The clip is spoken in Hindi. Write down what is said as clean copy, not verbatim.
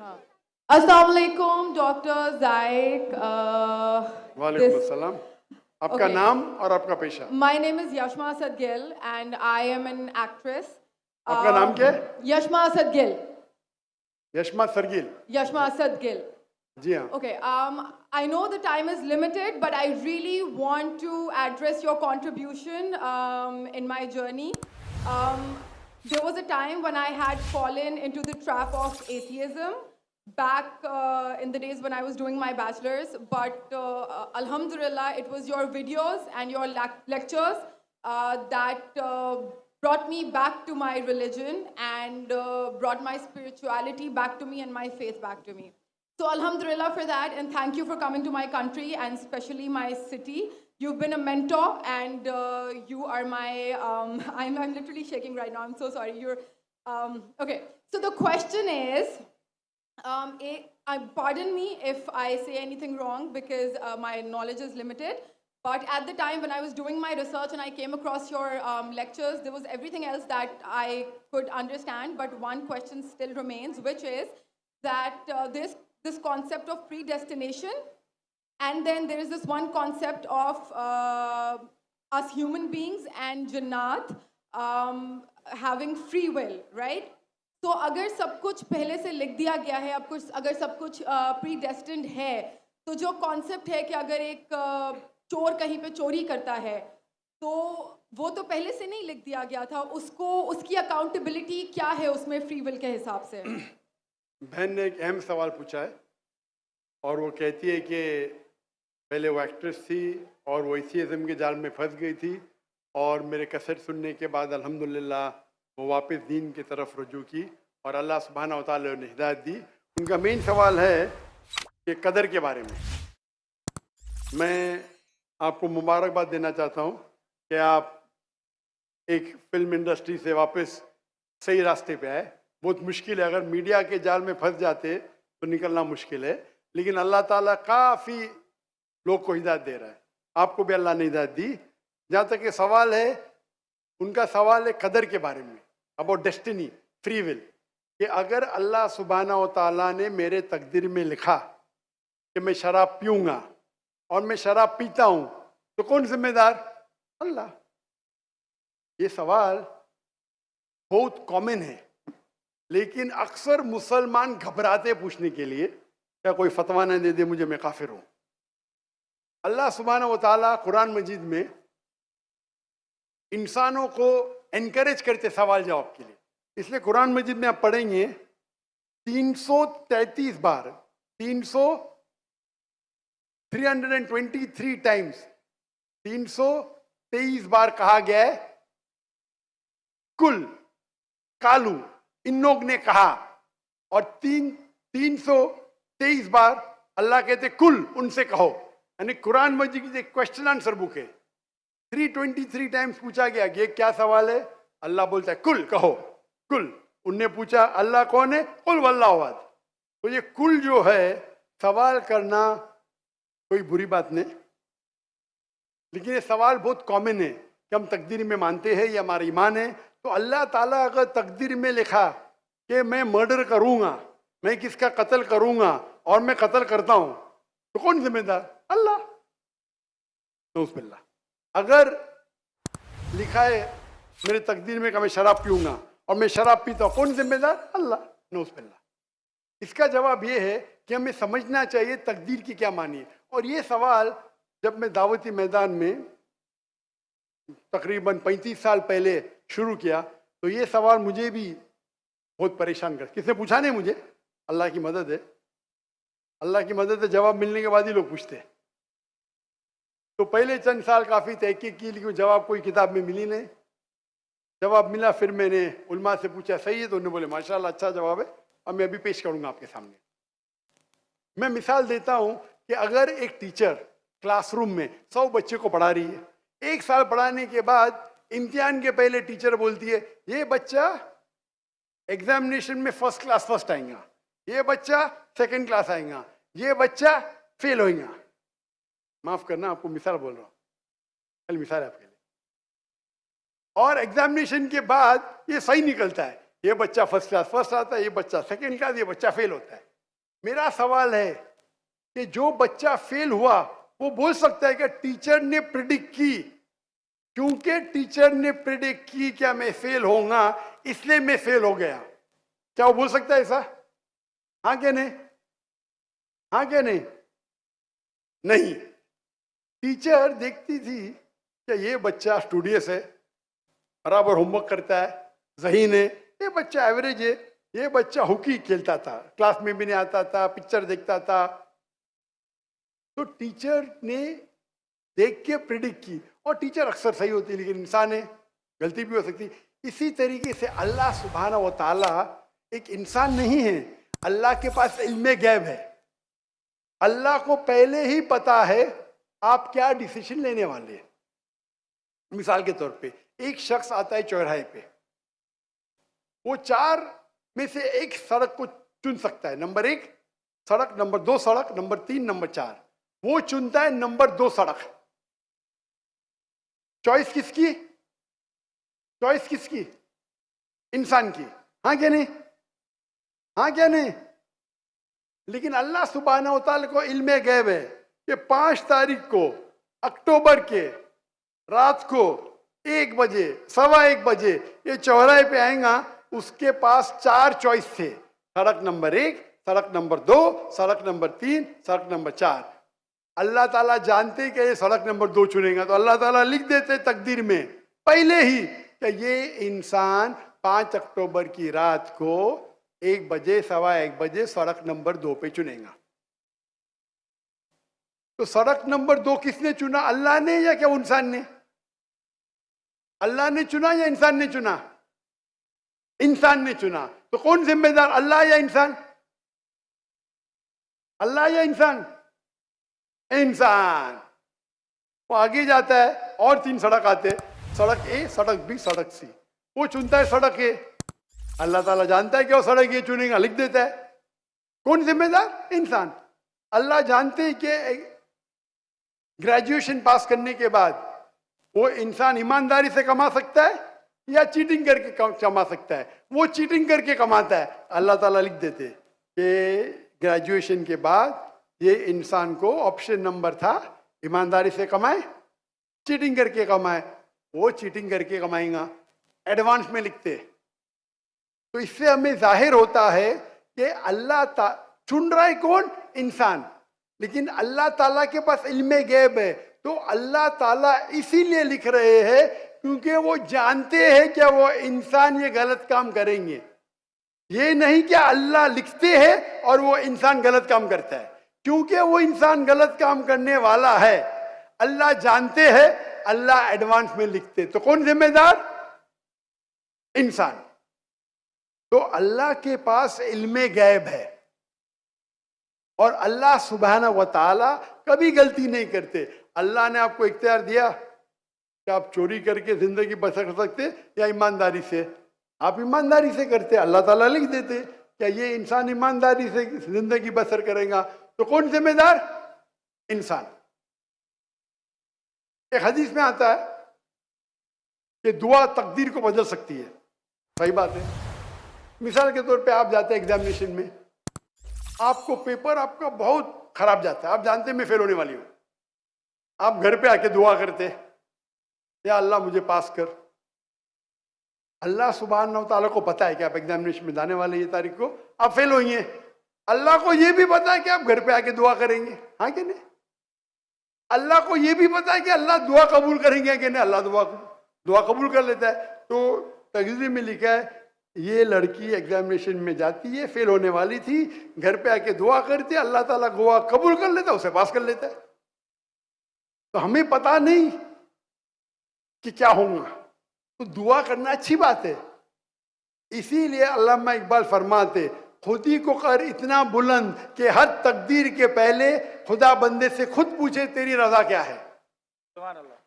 Assalamu alaikum, Dr. Zaik. वालेकुम अस्सलाम। आपका Okay. नाम और आपका पेशा? My name is Yashma Asad Gill and I am an actress. आपका नाम क्या है? Yashma Asad Gill. Yashma सरगिल। Yashma Asad Gill. जी हाँ। Okay, I know the time is limited, but I really want to address your contribution in my journey. There was a time when I had fallen into the trap of atheism back in the days when I was doing my bachelor's, but Alhamdulillah, it was your videos and your lectures that brought me back to my religion and brought my spirituality back to me and my faith back to me. So Alhamdulillah for that, and thank you for coming to my country and especially my city. You've been a mentor and you are my, I'm literally shaking right now, I'm so sorry. Okay, so the question is, pardon me if I say anything wrong because my knowledge is limited. But at the time when I was doing my research and I came across your lectures, there was everything else that I could understand. But one question still remains, which is that this concept of predestination, and then there is this one concept of us human beings and Jannat having free will, right? तो अगर सब कुछ पहले से लिख दिया गया है, अब कुछ अगर सब कुछ प्रीडेस्टिन्ड है, तो जो कॉन्सेप्ट है कि अगर एक चोर कहीं पे चोरी करता है, तो वो तो पहले से नहीं लिख दिया गया था, उसको उसकी अकाउंटेबिलिटी क्या है उसमें फ्री विल के हिसाब से? बहन ने एक अहम सवाल पूछा है और वो कहती है कि पहले वो एक्ट्रेस थी और वो एथियज़म के जाल में फंस गई थी और मेरे कैसेट सुनने के बाद अल्हम्दुलिल्लाह वो वापस दीन की तरफ रुजू की और अल्लाह सुब्हाना व तआला ने हिदायत दी। उनका मेन सवाल है कि कदर के बारे में। मैं आपको मुबारकबाद देना चाहता हूँ कि आप एक फिल्म इंडस्ट्री से वापस सही रास्ते पे आए। बहुत मुश्किल है, अगर मीडिया के जाल में फंस जाते तो निकलना मुश्किल है, लेकिन अल्लाह ताला काफ़ी लोग को हिदायत दे रहा है। आपको भी अल्लाह ने हिदायत दी। जहाँ तक ये सवाल है, उनका सवाल है कदर के बारे में, अबाउट डेस्टिनी, फ्री विल, कि अगर अल्लाह सुब्हाना व तआला ने मेरे तकदीर में लिखा कि मैं शराब पीऊँगा और मैं शराब पीता हूँ, तो कौन जिम्मेदार? अल्लाह। ये सवाल बहुत कॉमन है, लेकिन अक्सर मुसलमान घबराते पूछने के लिए, क्या कोई फतवा न दे दे मुझे, मैं काफिर हूँ। अल्लाह सुब्हाना व तआला कुरान मजीद में इंसानों को एनकरेज करते सवाल जवाब के लिए, इसलिए कुरान मजीद में आप पढ़ेंगे 333 बार 323 टाइम्स 323 बार कहा गया है कुल, कालू, इन लोग ने कहा, और 323 बार अल्लाह कहते कुल, उनसे कहो। यानी कुरान मजीद की एक क्वेश्चन आंसर बुक है। 323 टाइम्स पूछा गया कि ये क्या सवाल है, अल्लाह बोलता है कुल, कहो कुल। उनने पूछा अल्लाह कौन है, कुल वल्लाहु अहद। तो ये कुल जो है, सवाल करना कोई बुरी बात नहीं, लेकिन ये सवाल बहुत कॉमन है कि हम तकदीर में मानते हैं, ये हमारा ईमान है। तो अल्लाह ताला अगर तकदीर में लिखा कि मैं मर्डर करूंगा, मैं किसका कत्ल करूंगा और मैं कत्ल करता हूं, तो कौन जिम्मेदार? अल्लाह। नऊज़ुबिल्लाह। अगर लिखा है मेरे तकदीर में कि मैं शराब पीऊंगा और मैं शराब पीता हूं, कौन जिम्मेदार? अल्लाह। नऊज़ुबिल्लाह। इसका जवाब ये है कि हमें समझना चाहिए तकदीर की क्या मानी है। और ये सवाल जब मैं दावती मैदान में तकरीबन 35 साल पहले शुरू किया, तो ये सवाल मुझे भी बहुत परेशान कर, किसने पूछा नहीं मुझे, अल्लाह की मदद है, अल्लाह की मदद है, जवाब मिलने के बाद ही लोग पूछते हैं। तो पहले चंद साल काफ़ी तहकीक की, लेकिन जवाब कोई किताब में मिली नहीं। जवाब मिला, फिर मैंने उलमा से पूछा सही है, तो उन्होंने बोले माशाल्लाह अच्छा जवाब है, और मैं अभी पेश करूंगा आपके सामने। मैं मिसाल देता हूं कि अगर एक टीचर क्लासरूम में 100 बच्चे को पढ़ा रही है, 1 साल पढ़ाने के बाद इम्तिहान के पहले टीचर बोलती है ये बच्चा एग्जामिनेशन में फर्स्ट क्लास फर्स्ट आएगा, ये बच्चा सेकंड क्लास आएगा, ये बच्चा फेल होएगा। माफ करना, आपको मिसाल बोल रहा हूँ, कल मिसाल है आपके लिए। और एग्जामिनेशन के बाद ये सही निकलता है, ये बच्चा फर्स्ट क्लास फर्स्ट आता है, ये बच्चा सेकंड क्लास, ये बच्चा फेल होता है। मेरा सवाल है कि जो बच्चा फेल हुआ वो बोल सकता है कि टीचर ने प्रिडिक्ट की, क्योंकि टीचर ने प्रिडिक्ट की क्या मैं फेल होऊंगा इसलिए मैं फेल हो गया? क्या वो बोल सकता है ऐसा? हाँ क्या नहीं? हाँ क्या नहीं? नहीं। टीचर देखती थी कि ये बच्चा स्टूडियस है, बराबर होमवर्क करता है, ज़हीन है, ये बच्चा एवरेज है, ये बच्चा हॉकी खेलता था, क्लास में भी नहीं आता था, पिक्चर देखता था। तो टीचर ने देख के प्रिडिक्ट की, और टीचर अक्सर सही होती है, लेकिन इंसान है, गलती भी हो सकती। इसी तरीके से अल्लाह सुब्हानहू व तआला एक इंसान नहीं है, अल्लाह के पास इल्मे गैब है। अल्लाह को पहले ही पता है आप क्या डिसीजन लेने वाले हैं। मिसाल के तौर पे एक शख्स आता है चौराहे पे, वो 4 में से एक सड़क को चुन सकता है, नंबर 1 सड़क, नंबर 2 सड़क, नंबर 3, नंबर 4। वो चुनता है नंबर 2 सड़क। चॉइस किसकी? चॉइस किसकी? इंसान की। हाँ क्या नहीं? हाँ क्या नहीं? लेकिन अल्लाह सुब्हानहू व तआला को इल्मे गैब है कि 5 तारीख को अक्टूबर के रात को 1 बजे, 1:15 बजे ये चौराहे पे आएगा। उसके पास 4 चॉइस थे, सड़क नंबर 1, सड़क नंबर 2, सड़क नंबर 3, सड़क नंबर 4। अल्लाह ताला जानते कि ये सड़क नंबर 2 चुनेगा, तो अल्लाह ताला लिख देते तकदीर में पहले ही कि ये इंसान 5 अक्टूबर की रात को 1 बजे, 1:15 बजे सड़क नंबर 2 पे चुनेगा। तो सड़क नंबर 2 किसने चुना? अल्लाह ने या क्या इंसान ने? अल्लाह ने चुना या इंसान ने चुना? इंसान ने चुना। तो कौन जिम्मेदार, अल्लाह या इंसान? अल्लाह या इंसान? इंसान। वो आगे जाता है और 3 सड़क आते, सड़क ए, सड़क बी, सड़क सी। वो चुनता है सड़क ए। अल्लाह ताला जानता है कि वो सड़क ये चुनेगा, लिख देता है। कौन जिम्मेदार? इंसान। अल्लाह जानते हैं कि ग्रेजुएशन पास करने के बाद वो इंसान ईमानदारी से कमा सकता है या चीटिंग करके कमा सकता है। वो चीटिंग करके कमाता है, अल्लाह ताला लिख देते कि ग्रेजुएशन के बाद ये इंसान को ऑप्शन नंबर था ईमानदारी से कमाए, चीटिंग करके कमाए। वो चीटिंग करके कमाएगा, एडवांस में लिखते। तो इससे हमें जाहिर होता है कि अल्लाह चुन रहा है कौन? इंसान। लेकिन अल्लाह ताला के पास इल्मे गैब है, तो अल्लाह ताला इसीलिए लिख रहे हैं क्योंकि वो जानते हैं कि वो इंसान ये गलत काम करेंगे। ये नहीं कि अल्लाह लिखते हैं और वो इंसान गलत काम करता है, क्योंकि वो इंसान गलत काम करने वाला है। अल्लाह जानते हैं, अल्लाह एडवांस में लिखते। तो कौन जिम्मेदार? इंसान। तो अल्लाह के पास इल्मे गैब है, और अल्लाह सुब्हानहू व तआला कभी गलती नहीं करते। अल्लाह ने आपको इख्तियार दिया कि आप चोरी करके जिंदगी बसर कर सकते या ईमानदारी से। आप ईमानदारी से करते, अल्लाह ताला लिख देते क्या ये इंसान ईमानदारी से जिंदगी बसर करेगा। तो कौन जिम्मेदार? इंसान। एक हदीस में आता है कि दुआ तकदीर को बदल सकती है। सही बात है। मिसाल के तौर पे आप जाते हैं एग्जामिनेशन में, आपको पेपर आपका बहुत खराब जाता है, आप जानते हैं मैं फेल होने वाली हूं। आप घर पे आके दुआ करते, या अल्लाह मुझे पास कर। अल्लाह सुब्हानहू व तआला को पता है कि आप एग्जामिनेशन में जाने वाले ये तारीख को आप फेल होंगे। अल्लाह को ये भी पता है कि आप घर पे आके दुआ करेंगे। हाँ कि नहीं? अल्लाह को ये भी पता है कि अल्लाह दुआ कबूल करेंगे कि नहीं। अल्लाह दुआ कबूल कर लेता है। तो तकदीर में लिखा है ये लड़की एग्जामिनेशन में जाती है, फेल होने वाली थी, घर पे आके दुआ करती है, अल्लाह ताला दुआ कबूल कर लेता है, उसे पास कर लेता है। तो हमें पता नहीं कि क्या होगा, तो दुआ करना अच्छी बात है। इसीलिए अल्लामा इकबाल फरमाते, खुदी को कर इतना बुलंद कि हर तकदीर के पहले खुदा बंदे से खुद पूछे तेरी रजा क्या है। सुभान अल्लाह।